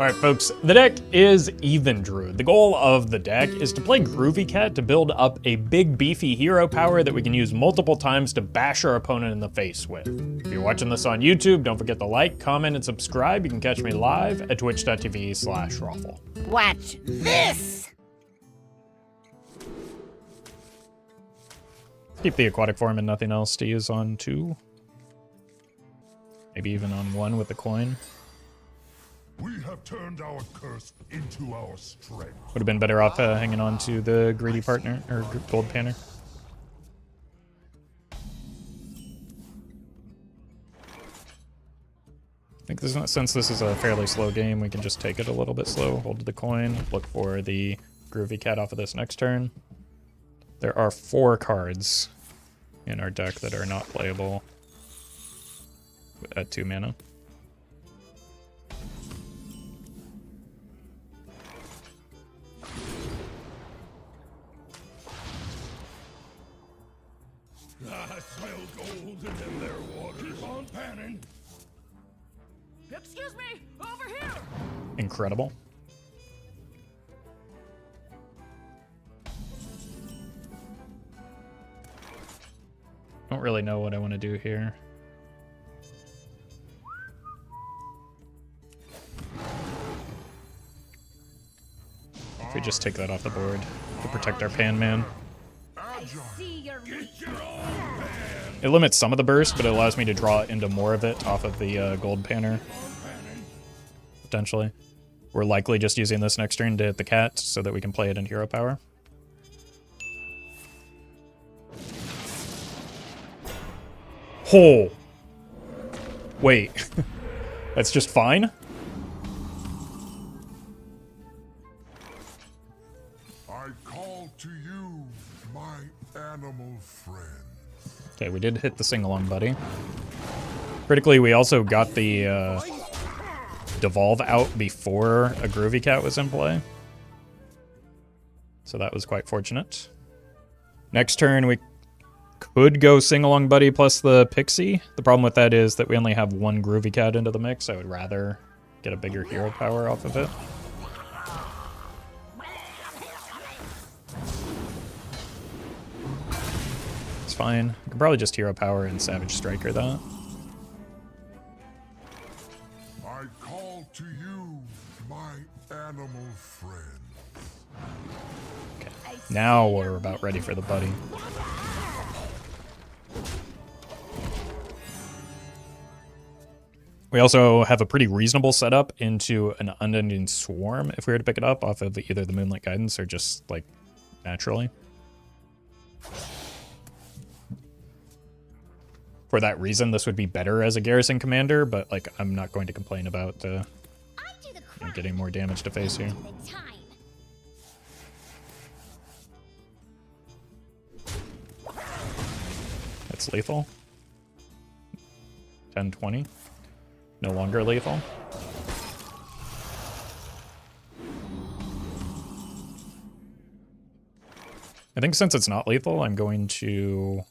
Alright folks, the deck is Even Druid. The goal of the deck is to play Groovy Cat to build up a big beefy hero power that we can use multiple times to bash our opponent in the face with. If you're watching this on YouTube, don't forget to like, comment, and subscribe. You can catch me live at twitch.tv/Roffle. Watch this! Keep the aquatic form and nothing else to use on 2. Maybe even on 1 with the coin. We have turned our curse into our strength. Would have been better off hanging on to the greedy partner, or gold panner. I think since this is a fairly slow game, we can just take it a little bit slow, hold the coin, look for the Groovy Cat off of this next turn. There are 4 cards in our deck that are not playable at 2 mana. I smell gold in their waters. Keep on panning. Excuse me, over here! Incredible. Don't really know what I want to do here. If we just take that off the board to protect our pan man. It limits some of the burst, but it allows me to draw into more of it off of the gold panner. Potentially. We're likely just using this next turn to hit the cat so that we can play it in hero power. Oh! Wait. That's just fine? I call to you, my animal friend. Okay, we did hit the sing-along buddy. Critically, we also got the Devolve out before a Groovy Cat was in play. So that was quite fortunate. Next turn, we could go sing-along buddy plus the Pixie. The problem with that is that we only have 1 Groovy Cat into the mix. I would rather get a bigger hero power off of it. It's fine. I can probably just hero power and Savage Striker that. I call to you, my animal friend. Okay, now we're about ready for the buddy. We also have a pretty reasonable setup into an Unending Swarm if we were to pick it up off of either the Moonlight Guidance or just, like, naturally. For that reason, this would be better as a Garrison Commander, but, like, I'm not going to complain about getting more damage to face here. That's lethal. 10-20. No longer lethal. I think since it's not lethal, I'm going to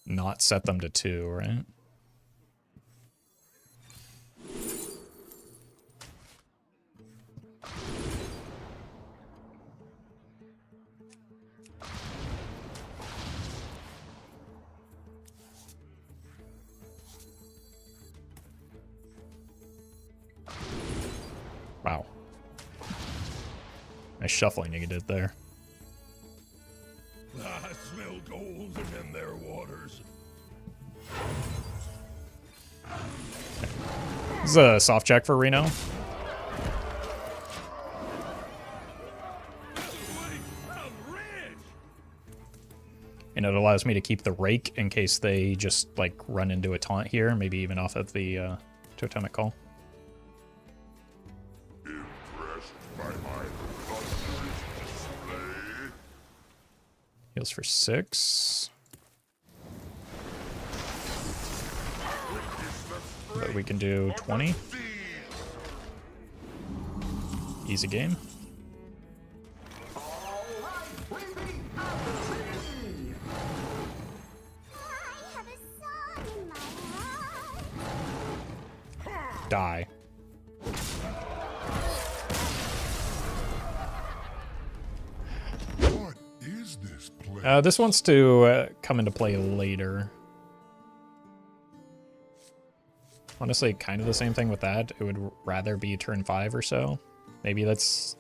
not set them to 2, right? Wow. Nice shuffling you did there. I smell gold in their waters. This is a soft check for Reno. And it allows me to keep the rake in case they just, like, run into a taunt here, maybe even off of the totemic call. Impressed by my thunderous display? Heals for 6. But we can do 20. Easy game. Die. This wants to come into play later. Honestly, kind of the same thing with that. It would rather be turn 5 or so. Maybe that's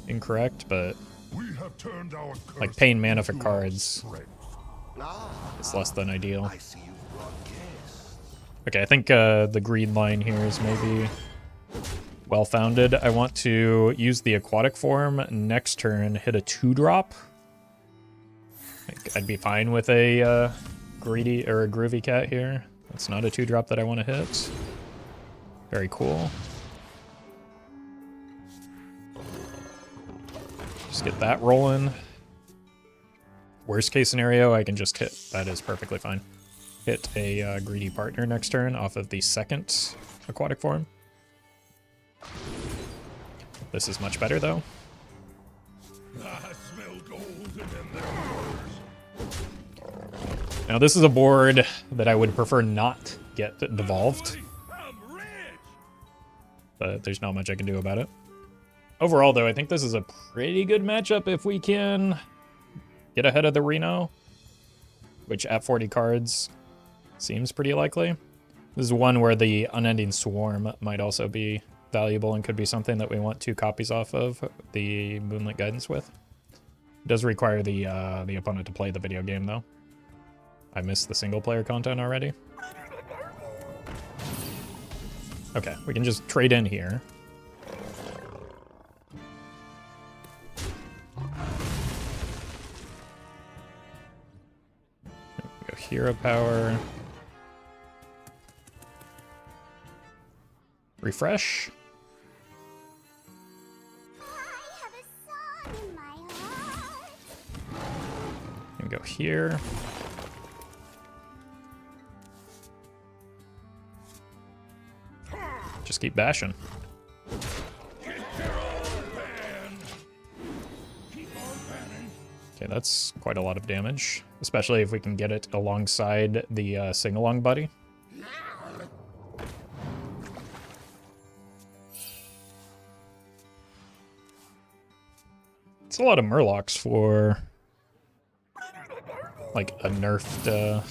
incorrect, but We have turned our curse like paying mana for into cards our strength. is less than ideal. I see you brought guests. Okay, I think the green line here is maybe well-founded. I want to use the aquatic form next turn, hit a 2-drop. I'd be fine with a greedy or a groovy cat here. That's not a 2-drop that I want to hit. Very cool. Just get that rolling. Worst case scenario, I can just hit. That is perfectly fine. Hit a greedy partner next turn off of the second aquatic form. This is much better though. I smell gold in their Now this is a board that I would prefer not get devolved, I'm rich. but there's not much I can do about it. Overall though, I think this is a pretty good matchup if we can get ahead of the Reno, which at 40 cards seems pretty likely. This is one where the Unending Swarm might also be valuable and could be something that we want 2 copies off of the Moonlit Guidance with. It does require the opponent to play the video game though. I missed the single player content already. Okay, we can just trade in here. Go hero power. Refresh. I have a song in my heart. And go here. Just keep bashing. Okay, that's quite a lot of damage, especially if we can get it alongside the sing-along buddy. It's a lot of Murlocs for like a nerfed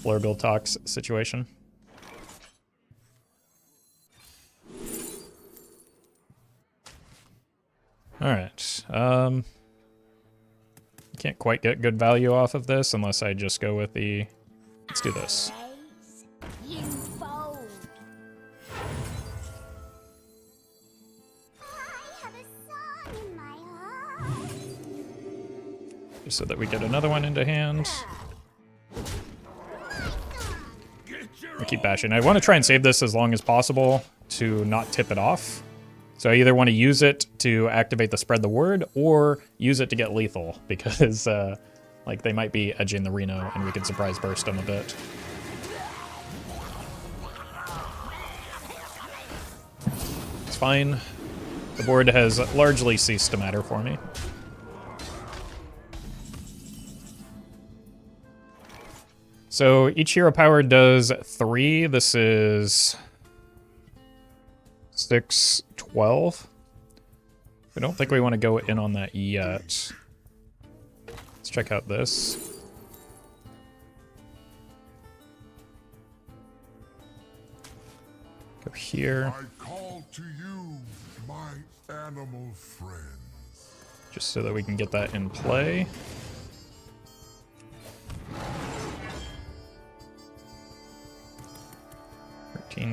Flurgle Tox situation. Alright, can't quite get good value off of this unless I just go with the... Let's do this. You fold. I have a song in my heart. Just so that we get another one into hand. I keep bashing. I want to try and save this as long as possible to not tip it off. So I either want to use it to activate the Spread the Word or use it to get lethal because like they might be edging the Reno and we can surprise burst them a bit. It's fine. The board has largely ceased to matter for me. So each hero power does 3. This is 6, 12. I don't think we want to go in on that yet. Let's check out this. Go here. I call to you, my animal friends. Just so that we can get that in play.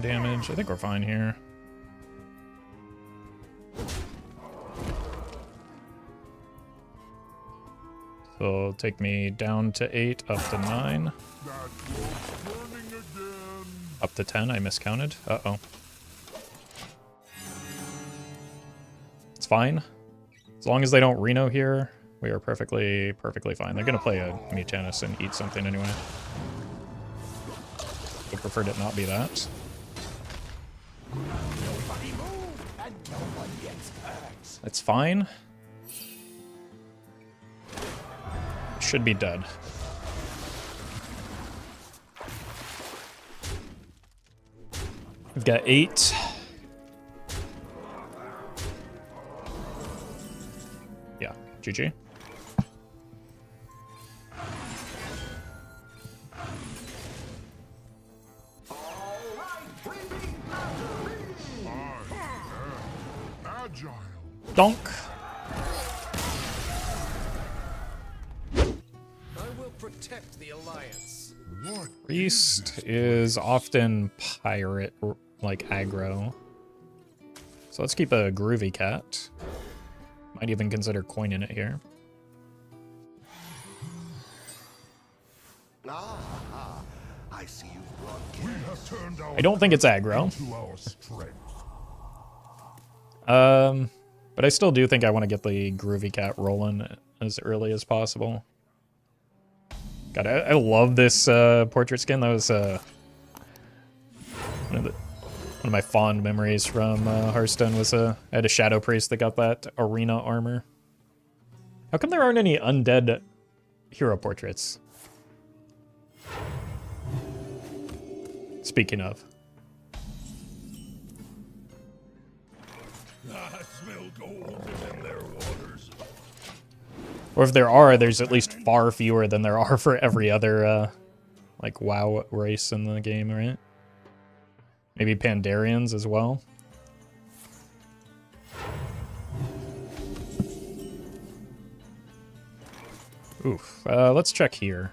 Damage. I think we're fine here. So it'll take me down to 8, up to 9. That was burning again. Up to 10, I miscounted. Uh-oh. It's fine. As long as they don't Reno here, we are perfectly fine. They're gonna play a Mutanus and eat something anyway. I preferred it not be that. It's fine. Should be dead. We've got 8. Yeah, GG. Agile. Donk. I will protect the Alliance. What Priest is often pirate, like aggro. So let's keep a Groovy Cat. Might even consider coining it here. I see you brought we have turned our I don't think it's aggro. into our strength. But I still do think I want to get the Groovy Cat rolling as early as possible. God, I love this portrait skin. That was one of my fond memories from Hearthstone. Was I had a Shadow Priest that got that arena armor. How come there aren't any undead hero portraits? Speaking of. I smell gold in their waters. Or if there are, there's at least far fewer than there are for every other, like, WoW race in the game, right? Maybe Pandarians as well. Oof. Let's check here.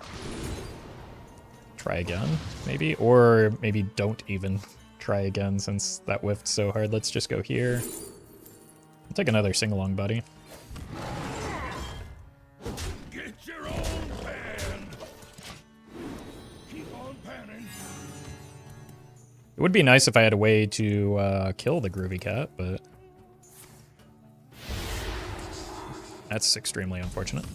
Try again, maybe? Or maybe don't even try again since that whiffed so hard. Let's just go here. I'll take another sing-along, buddy. Get your own pan. Keep on panning. It would be nice if I had a way to kill the Groovy Cat, but that's extremely unfortunate.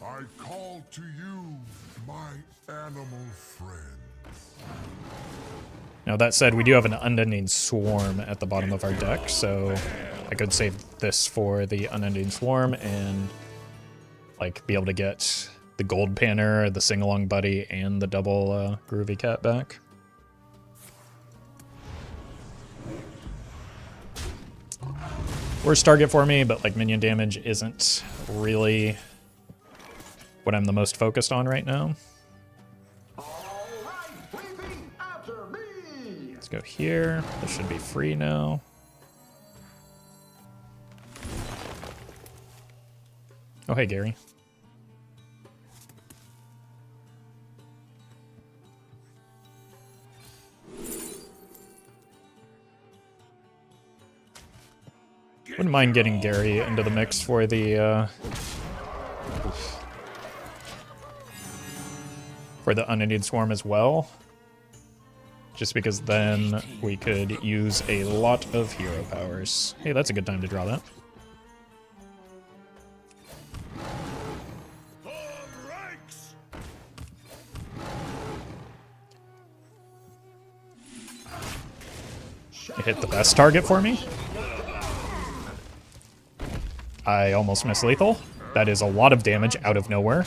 I call to you, my animal friends. Now that said, we do have an Unending Swarm at the bottom of our deck, so I could save this for the Unending Swarm and like be able to get the Gold Panner, the Sing-Along Buddy, and the double Groovy Cat back. Worst target for me, but like minion damage isn't really what I'm the most focused on right now. Let's go here. This should be free now. Oh, hey, Gary. Wouldn't mind getting Gary into the mix for the Unending Swarm as well. Just because then we could use a lot of hero powers. Hey, that's a good time to draw that. It hit the best target for me. I almost missed lethal. That is a lot of damage out of nowhere.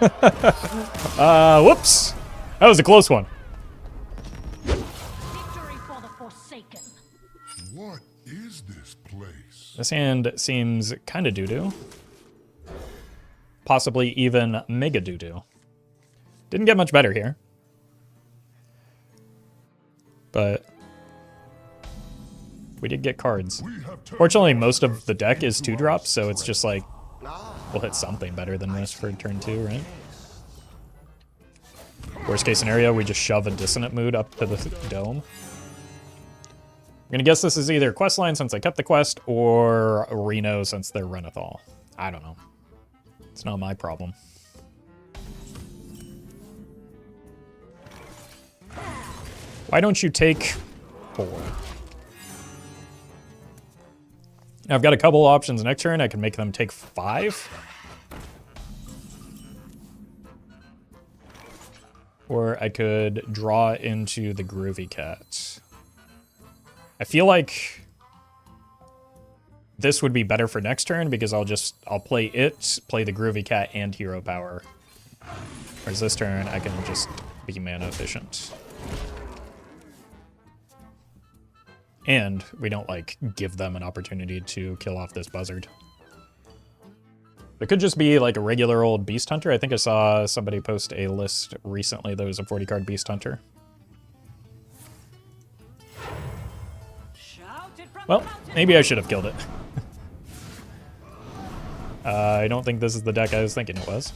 Whoops! That was a close one. Victory for the Forsaken. What is this place? This hand seems kind of doo-doo. Possibly even mega doo-doo. Didn't get much better here. But we did get cards. Fortunately, most of the deck is 2-drops, so it's just like we'll hit something better than this for turn 2, right? Worst case scenario, we just shove a Dissonant Mood up to the dome. I'm gonna guess this is either questline since I kept the quest, or Reno since they're Renethal. I don't know. It's not my problem. Why don't you take 4? Now I've got a couple options next turn. I can make them take 5. Or I could draw into the Groovy Cat. I feel like this would be better for next turn because I'll play it, play the Groovy Cat, and hero power. Whereas this turn, I can just be mana efficient. And we don't, like, give them an opportunity to kill off this buzzard. It could just be, like, a regular old Beast Hunter. I think I saw somebody post a list recently that was a 40-card Beast Hunter. Well, maybe I should have killed it. I don't think this is the deck I was thinking it was.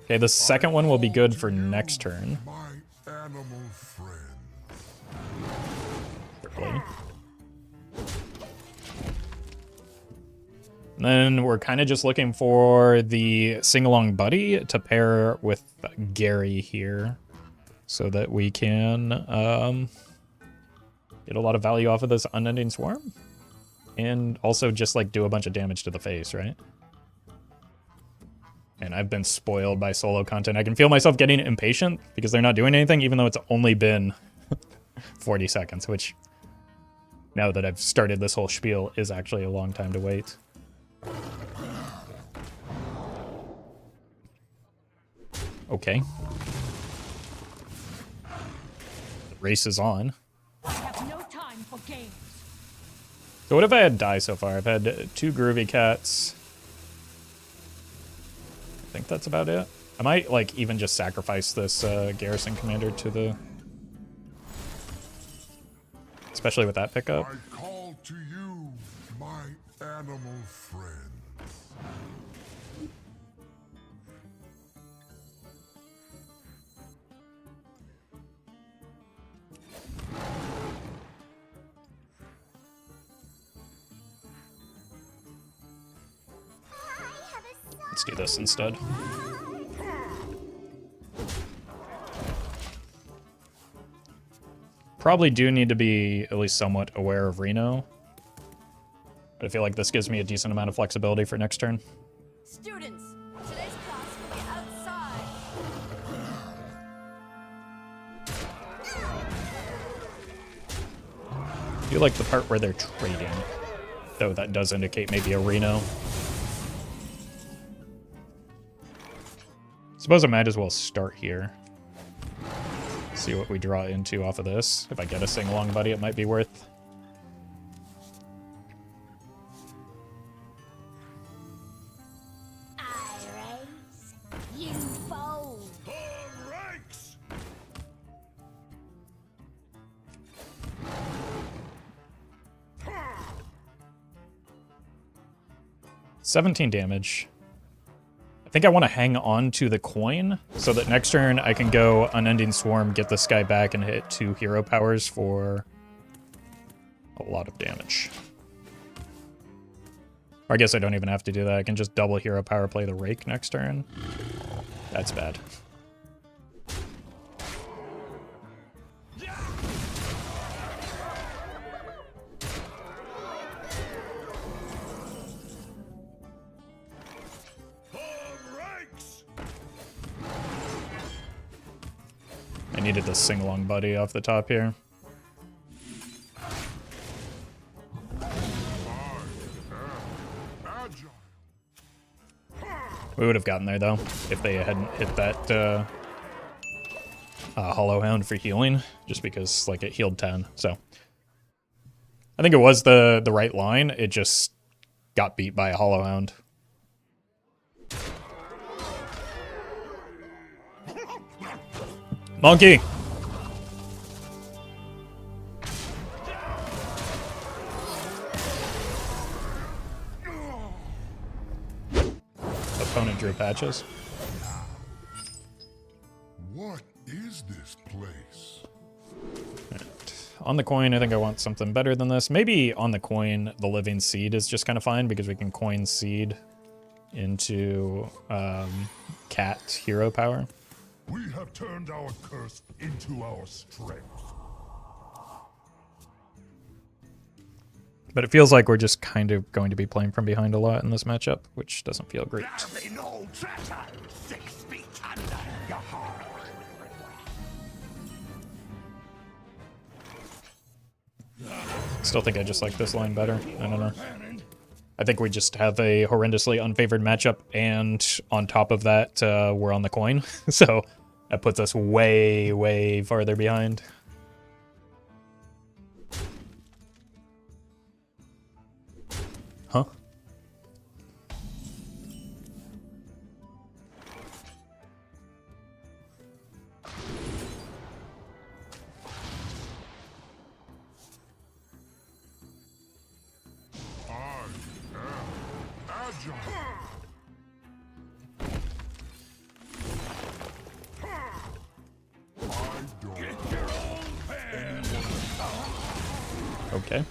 Okay, the second one will be good for next turn. My animal friends. Quickly. And then we're kind of just looking for the sing-along buddy to pair with Gary here so that we can get a lot of value off of this Unending Swarm. And also just, like, do a bunch of damage to the face, right? And I've been spoiled by solo content. I can feel myself getting impatient because they're not doing anything, even though it's only been 40 seconds, which, now that I've started this whole spiel, is actually a long time to wait. Okay. The race is on. I have no time for games. So what have I had die so far? I've had 2 Groovy Cats. I think that's about it. I might, like, even just sacrifice this Garrison Commander to the... Especially with that pickup. I call to you, my animal friends. Let's do this instead. Probably do need to be at least somewhat aware of Reno. But I feel like this gives me a decent amount of flexibility for next turn. Students, today's class will be outside. I do like the part where they're trading, though that does indicate maybe a Reno. Suppose I might as well start here. See what we draw into off of this. If I get a sing-along buddy, it might be worth. I raise, you fold. The ranks! 17 damage. I think I want to hang on to the coin so that next turn I can go Unending Swarm, get this guy back, and hit 2 hero powers for a lot of damage. Or I guess I don't even have to do that. I can just double hero power, play the Rake next turn. That's bad. I needed the sing-along buddy off the top here. We would have gotten there, though, if they hadn't hit that Hollow Hound for healing, just because, like, it healed 10, so. I think it was the right line, it just got beat by a Hollow Hound. Monkey! Opponent drew patches. What is this place? On the coin, I think I want something better than this. Maybe on the coin, the Living Seed is just kind of fine because we can coin seed into cat hero power. We have turned our curse into our strength. But it feels like we're just kind of going to be playing from behind a lot in this matchup, which doesn't feel great. There'll be no treasure 6 feet under your heart. Still think I just like this line better. I don't know. I think we just have a horrendously unfavored matchup, and on top of that, we're on the coin. So That puts us way, way farther behind. Huh? Okay.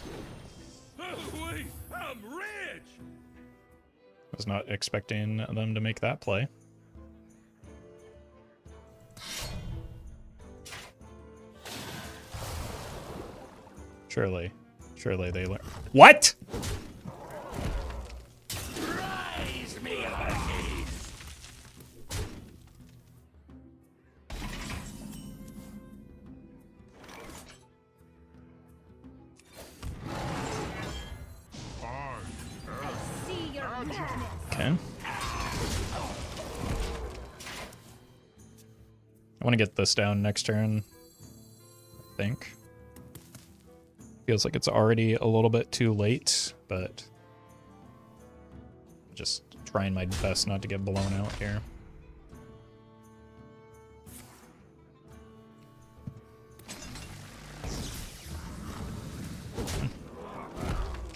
Wait, I'm rich! Was not expecting them to make that play. Surely they learn. What? Rise me again! See your weakness. Okay. I want to get this down next turn, I think. Feels like it's already a little bit too late, but just trying my best not to get blown out here.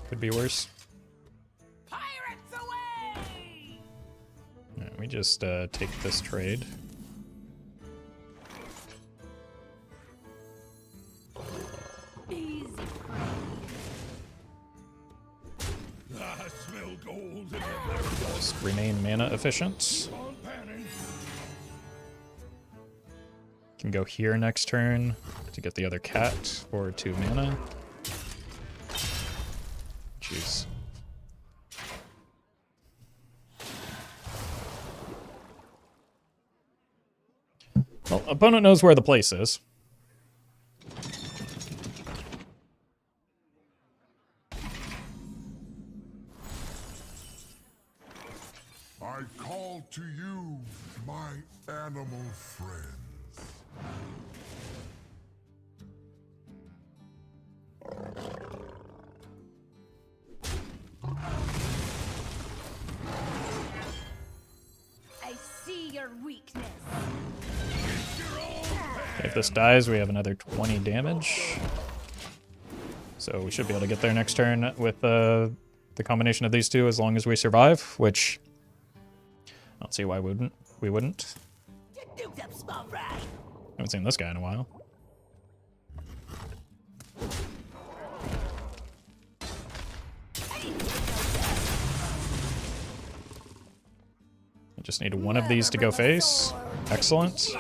Could be worse. Pirates away! Alright, we just take this trade. Easy prey. I smell gold in the air. Just remain mana efficient. On panning. Can go here next turn to get the other cat for 2 mana. Jeez. Well, opponent knows where the place is. I call to you, my animal friends. I see your weakness. If this dies, we have another 20 damage. So we should be able to get there next turn with the combination of these two as long as we survive, which I don't see why we wouldn't. Haven't seen this guy in a while. I just need one of these to go face. Excellent.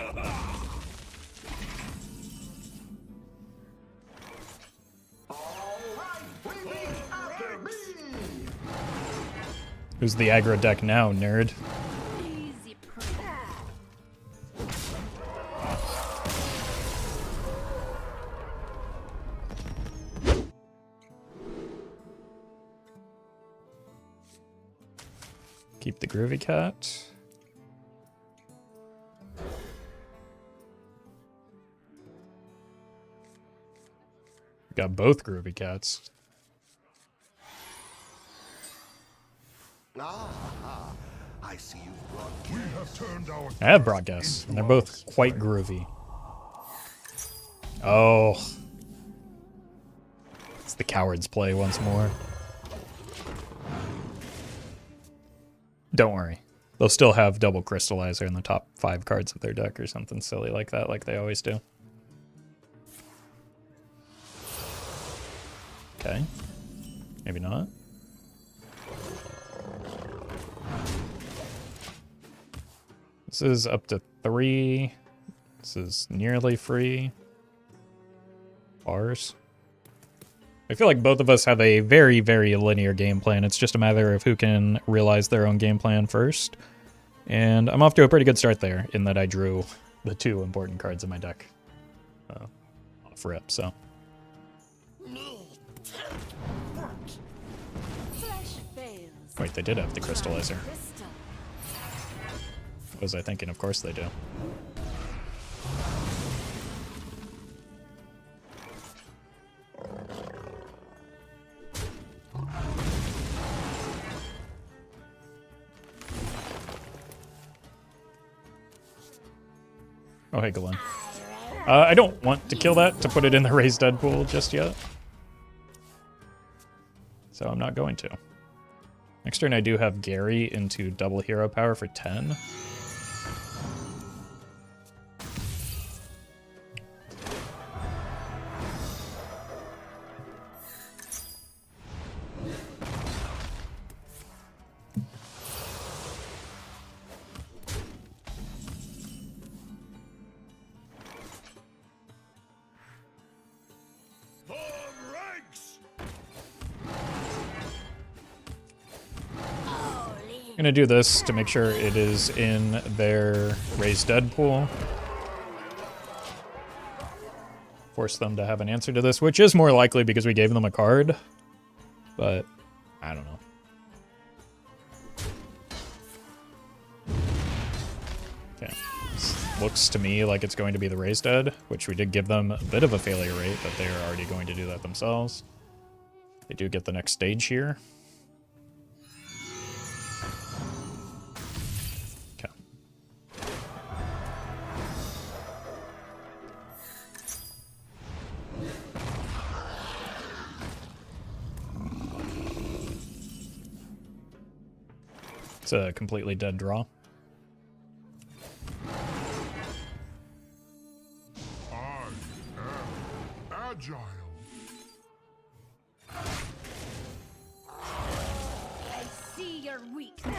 Who's the aggro deck now, nerd? Easy prey. Keep the Groovy Cat. Got both Groovy Cats. I see you've brought We have turned our I have broadcasts, and they're both quite groovy. Oh. It's the coward's play once more. Don't worry. They'll still have double crystallizer in the top 5 cards of their deck or something silly like that, like they always do. Okay. Maybe not. This is up to 3. This is nearly free. Bars. I feel like both of us have a very, very linear game plan. It's just a matter of who can realize their own game plan first. And I'm off to a pretty good start there, in that I drew the 2 important cards in my deck off rip, so. Flesh fails. Wait, they did have the crystallizer. Crystal. What was I thinking? Of course they do. Oh, hey, Glenn. I don't want to kill that to put it in the raised dead pool just yet. So I'm not going to. Next turn I do have Gary into double hero power for 10. I'm gonna do this to make sure it is in their raised dead pool. Force them to have an answer to this, which is more likely because we gave them a card. But I don't know. Okay. This looks to me like it's going to be the raised dead, which we did give them a bit of a failure rate, but they are already going to do that themselves. They do get the next stage here. It's a completely dead draw. I am agile. I see your weakness.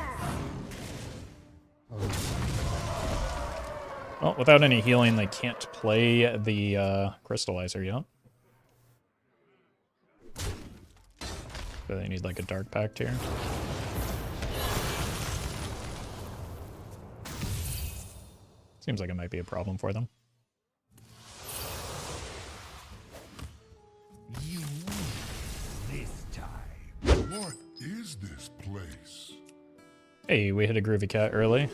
Well, without any healing, they can't play the crystallizer yet. So they need like a dark pact here. Seems like it might be a problem for them. You win this time. What is this place? Hey, we hit a Groovy Cat early.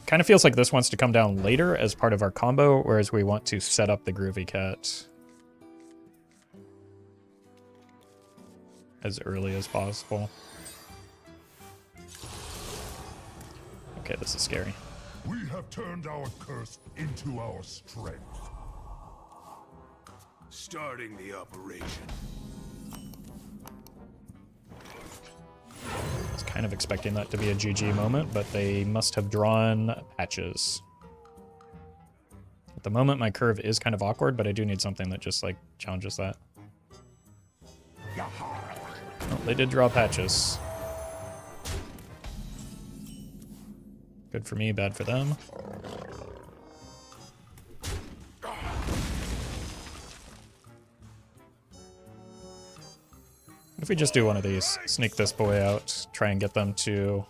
Kind of feels like this wants to come down later as part of our combo, whereas we want to set up the Groovy Cat as early as possible. Okay, this is scary. We have turned our curse into our strength. Starting the operation. I was kind of expecting that to be a GG moment, but they must have drawn patches. At the moment, my curve is kind of awkward, but I do need something that just, like, challenges that. Oh, they did draw patches. Good for me, bad for them. If we just do one of these, sneak this boy out, try and get them to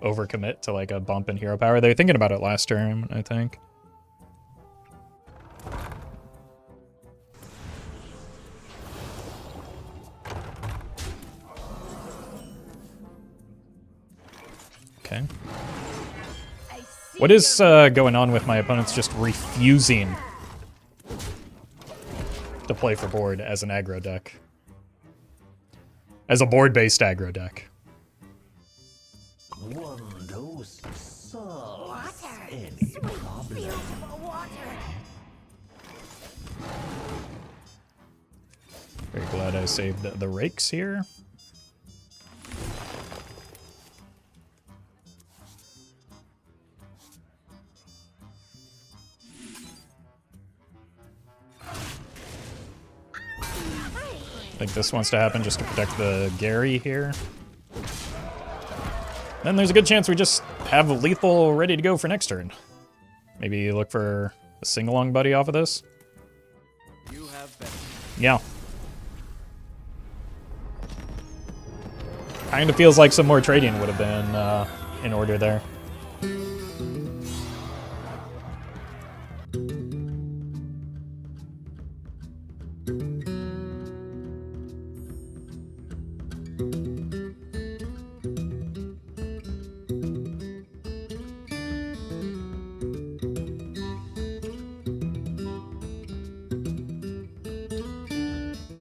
overcommit to like a bump in hero power. They were thinking about it last turn, I think. Okay. What is going on with my opponents just refusing to play for board as an aggro deck? As a board-based aggro deck. One dose solves Water. any Sweet problem. beautiful water. Very glad I saved the rakes here. I think this wants to happen just to protect the Gary here. Then there's a good chance we just have lethal ready to go for next turn. Maybe look for a sing-along buddy off of this. You have been. Yeah. Kind of feels like some more trading would have been in order there.